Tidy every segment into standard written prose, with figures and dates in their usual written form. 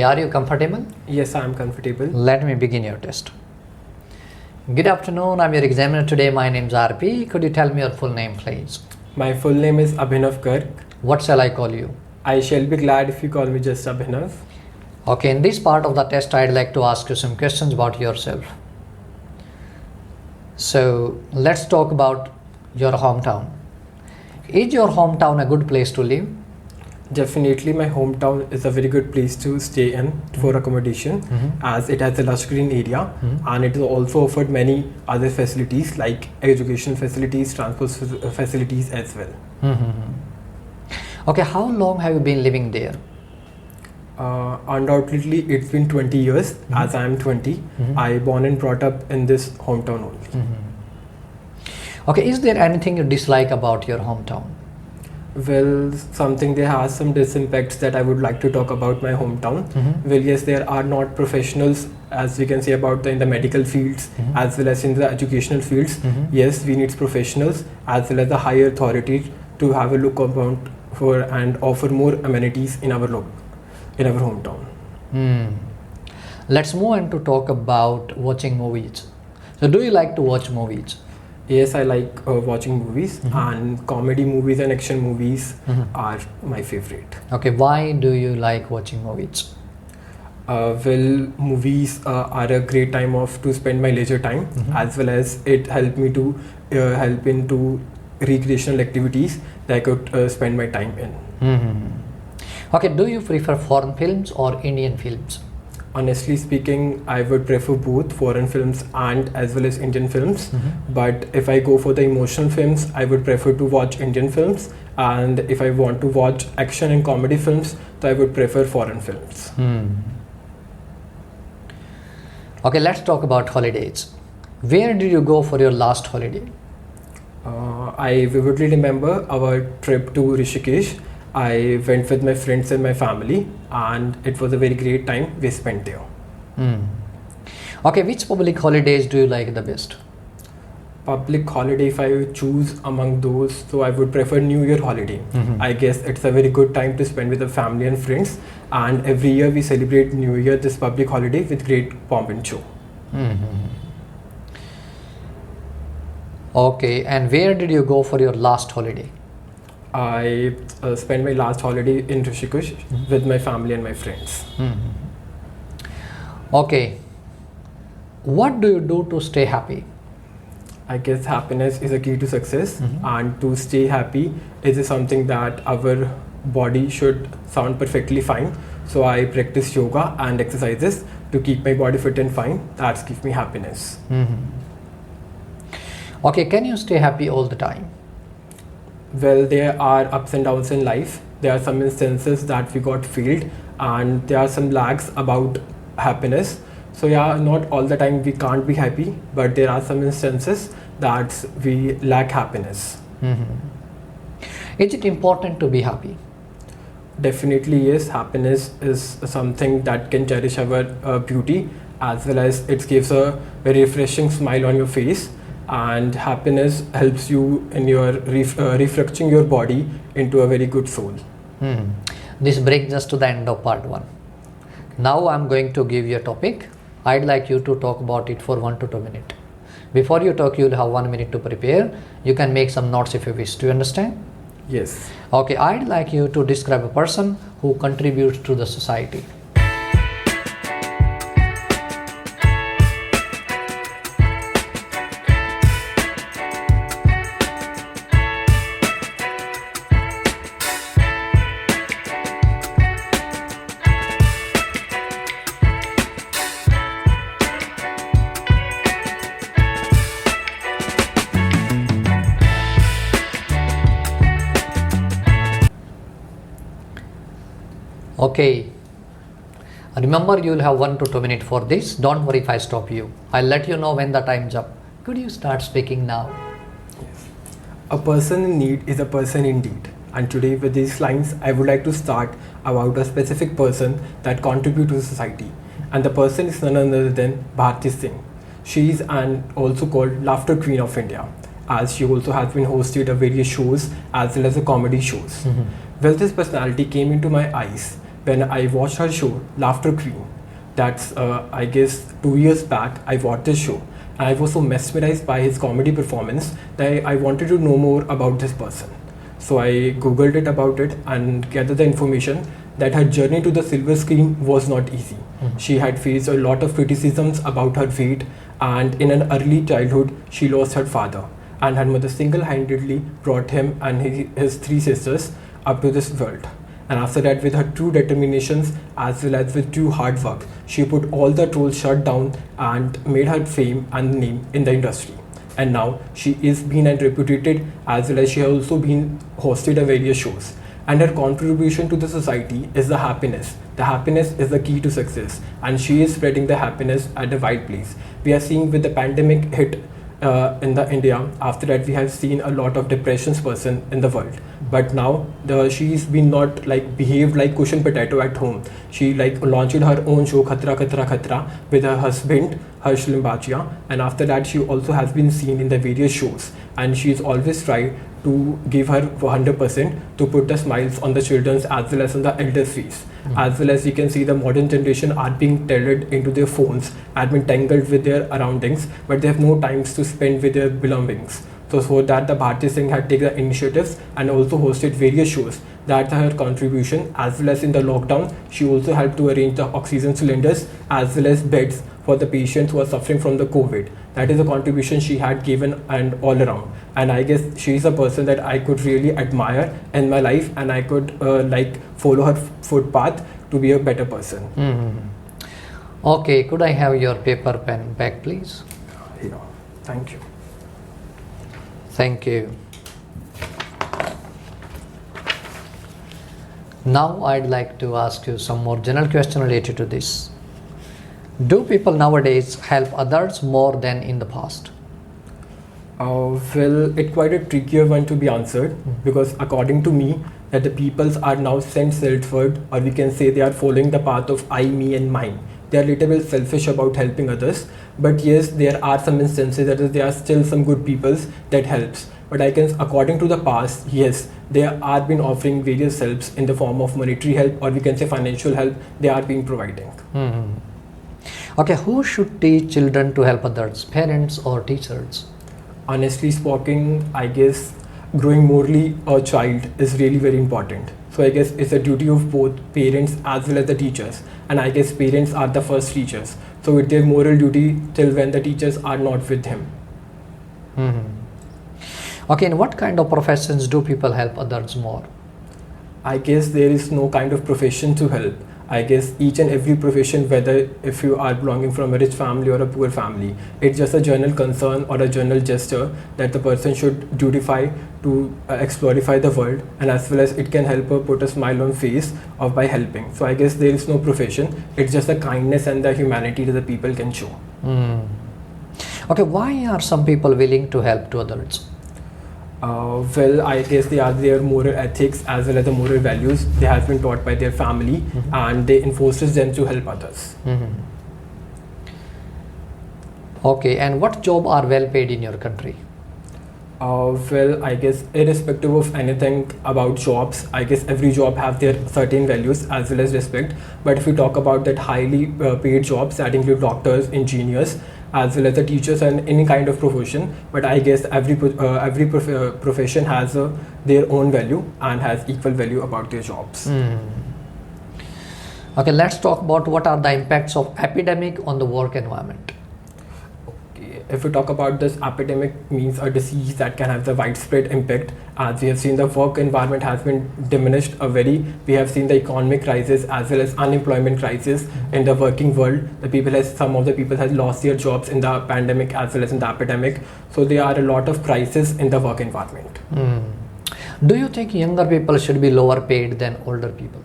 Okay, are you comfortable? Yes, I am comfortable. Let me begin your test. Good afternoon, I'm your examiner today. My name is RP. Could you tell me your full name, please? My full name is Abhinav Garg. What shall I call you? I shall be glad if you call me just Abhinav. Okay, in this part of the test, I'd like to ask you some questions about yourself. So, let's talk about your hometown. Is your hometown a good place to live? Definitely, my hometown is a very good place to stay in for accommodation, as it has a lush green area and it is also offered many other facilities like education facilities, transport facilities as well. Okay, how long have you been living there? Undoubtedly, it's been 20 years as I am 20. I born and brought up in this hometown only. Okay, is there anything you dislike about your hometown? Well, something there has some disimpacts that I would like to talk about my hometown. Well, yes, there are not professionals, as we can say about in the medical fields as well as in the educational fields. Yes, we need professionals as well as the higher authority to have a look around for and offer more amenities in our hometown. Let's move on to talk about watching movies. So, do you like to watch movies? Yes, I like watching movies, and comedy movies and action movies are my favorite. Okay, why do you like watching movies? Well, movies are a great time to spend my leisure time, as well as it help me to help into recreational activities that I could spend my time in. Okay, do you prefer foreign films or Indian films? Honestly speaking, I would prefer both foreign films and as well as Indian films. But if I go for the emotional films, I would prefer to watch Indian films. And if I want to watch action and comedy films, then I would prefer foreign films. Okay, let's talk about holidays. Where did you go for your last holiday? I vividly remember our trip to Rishikesh. I went with my friends and my family, and it was a very great time we spent there. Okay, which public holidays do you like the best? Public holiday, if I choose among those, so I would prefer New Year holiday. I guess it's a very good time to spend with the family and friends, and every year we celebrate New Year, this public holiday, with great pomp and show. Okay, and where did you go for your last holiday? I spent my last holiday in Rishikesh with my family and my friends. Okay, what do you do to stay happy? I guess happiness is a key to success, and to stay happy is something that our body should sound perfectly fine. So I practice yoga and exercises to keep my body fit and fine. That gives me happiness. Okay, can you stay happy all the time? Well, there are ups and downs in life. There are some instances that we got failed, and there are some lags about happiness. So yeah, not all the time we can't be happy, but there are some instances that we lack happiness. Is it important to be happy? Definitely yes, happiness is something that can cherish our beauty, as well as it gives a very refreshing smile on your face. And happiness helps you in your reflecting your body into a very good soul. This brings us to the end of part 1. Now I'm going to give you a topic. I'd like you to talk about it for 1 to 2 minutes. Before you talk, you'll have 1 minute to prepare. You can make some notes if you wish. Do you understand? Yes. Okay, I'd like you to describe a person who contributes to the society. Okay, remember you'll have 1 to 2 minutes for this. Don't worry if I stop you. I'll let you know when the time's up. Could you start speaking now? Yes. A person in need is a person indeed. And today with these lines, I would like to start about a specific person that contributes to society. And the person is none other than Bharti Singh. She is also called Laughter Queen of India, as she also has been hosted a various shows as well as a comedy shows. Well, this personality came into my eyes when I watched her show, Laughter Queen. That's, I guess, 2 years back, I watched this show. And I was so mesmerized by his comedy performance that I wanted to know more about this person. So I googled it about it and gathered the information that her journey to the silver screen was not easy. She had faced a lot of criticisms about her weight, and in an early childhood, she lost her father. And her mother single handedly brought him and his 3 sisters up to this world. And after that, with her true determinations as well as with true hard work, she put all the trolls shut down and made her fame and name in the industry. And now she is been and reputed, as well as she has also been hosted a various shows. And her contribution to the society is the happiness. The happiness is the key to success, and she is spreading the happiness at the right place. We are seeing with the pandemic hit in the India. After that, we have seen a lot of depressions person in the world. But now she's been not like behaved like cushion potato at home. She like launched her own show Khatra Khatra Khatra with her husband Harsh Limbachia, and after that she also has been seen in the various shows, and she's always tried to give her 100% to put the smiles on the children's as well as on the elders' face. As well as you can see, the modern generation are being tethered into their phones, are been tangled with their surroundings, but they have no times to spend with their belongings. So for that, the Bharti Singh had taken the initiatives and also hosted various shows. That's her contribution. As well as in the lockdown, she also helped to arrange the oxygen cylinders as well as beds for the patients who are suffering from the COVID. That is a contribution she had given and all around. And I guess she is a person that I could really admire in my life, and I could like follow her footpath to be a better person. Okay, could I have your paper pen back, please? Yeah, thank you. Thank you. Now I'd like to ask you some more general question related to this. Do people nowadays help others more than in the past? Well, it's quite a trickier one to be answered, because according to me, that the peoples are now self-centered, or we can say they are following the path of I, me and mine. They are a little bit selfish about helping others, but yes, there are some instances that there are still some good peoples that helps. But I guess according to the past, yes, they are been offering various helps in the form of monetary help, or we can say financial help. They are being providing. Okay, who should teach children to help others, parents or teachers? Honestly speaking, I guess growing morally a child is really very important. So I guess it's a duty of both parents as well as the teachers. And I guess parents are the first teachers. So it's their moral duty till when the teachers are not with him. Okay, in what kind of professions do people help others more? I guess there is no kind of profession to help. I guess each and every profession, whether if you are belonging from a rich family or a poor family, it's just a general concern or a general gesture that the person should dutify to explorify the world, and as well as it can help her put a smile on face of by helping. So I guess there is no profession, it's just the kindness and the humanity that the people can show. Okay, why are some people willing to help to others? Well, I guess they are their moral ethics as well as the moral values they have been taught by their family, and they enforces them to help others. Okay, and what job are well paid in your country? Well, I guess irrespective of anything about jobs, I guess every job have their certain values as well as respect. But if we talk about that highly paid jobs that include doctors, engineers, as well as the teachers and any kind of profession, but I guess every profession has their own value and has equal value about their jobs. Okay, let's talk about what are the impacts of epidemic on the work environment. If we talk about this, epidemic means a disease that can have the widespread impact. As we have seen, the work environment has been diminished we have seen the economic crisis as well as unemployment crisis in the working world. Some of the people have lost their jobs in the pandemic as well as in the epidemic. So there are a lot of crises in the work environment. Do you think younger people should be lower paid than older people?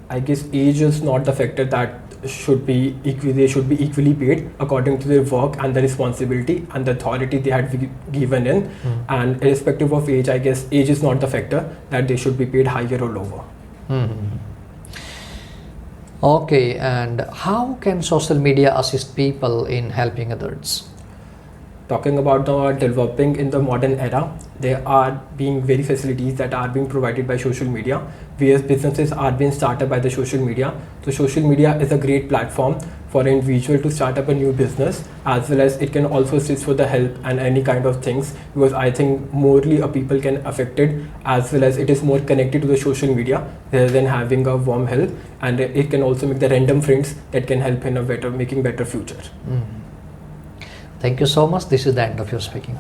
I guess age is not the factor that they should be equally paid according to their work and the responsibility and the authority they had given in. And irrespective of age, I guess age is not the factor that they should be paid higher or lower. Okay, and how can social media assist people in helping others? Talking about the developing in the modern era, there are being very facilities that are being provided by social media. Various businesses are being started by the social media. So social media is a great platform for an individual to start up a new business, as well as it can also assist for the help and any kind of things, because I think morely a people can affected, as well as it is more connected to the social media rather than having a warm help, and it can also make the random friends that can help in a better making better future. Thank you so much. This is the end of your speaking.